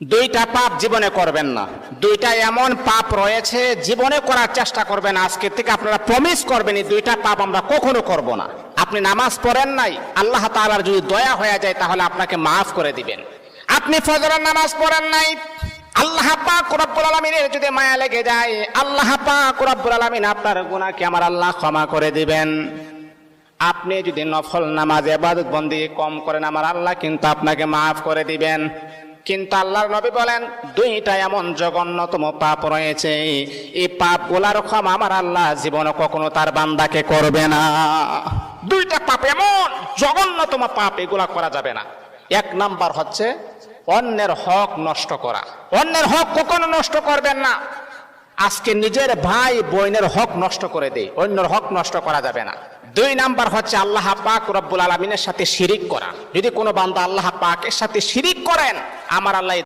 দুইটা পাপ জীবনে করবেন না। দুইটা এমন পাপ রয়েছে জীবনে করার চেষ্টা করবেন, আজকে থেকে আপনারা প্রমিস করবেন এই দুইটা পাপ আমরা কখনো করব না। আপনি নামাজ পড়েন নাই, আল্লাহ তাআলার যদি দয়া হয়ে যায় তাহলে আপনাকে মাফ করে দিবেন। আপনি ফজরের নামাজ পড়েন নাই, আল্লাহ পাক রব্বুল আলামিনের যদি মায়া লেগে যায়, আল্লাহ পাক রব্বুল আলামিন আপনার গুনাহকে আমার আল্লাহ ক্ষমা করে দিবেন। আপনি যদি নফল নামাজ ইবাদত বন্দেগী কম করেন, আমার আল্লাহ কিন্তু আপনাকে মাফ করে দিবেন। কিন্তু আল্লাহর নবী বলেন দুইটা এমন জঘন্যতম পাপ রয়েছে, এই পাপগুলার ক্ষমা আমার আল্লাহ জীবনে কখনো তার বান্দাকে করবে না। দুইটা পাপ এমন জঘন্যতম পাপ, এগুলা করা যাবে না। এক নাম্বার হচ্ছে অন্যের হক নষ্ট করা। অন্যের হক কখনো নষ্ট করবেন না। আজকে নিজের ভাই বোনের হক নষ্ট করে দেয়, অন্যের হক নষ্ট করা যাবে না। দুই নাম্বার হচ্ছে আল্লাহ পাক রব্বুল আলামিনের সাথে শিরিক করা। যদি কোনো বান্দা আল্লাহ পাকের সাথে শিরিক করেন, আমার আল্লাহ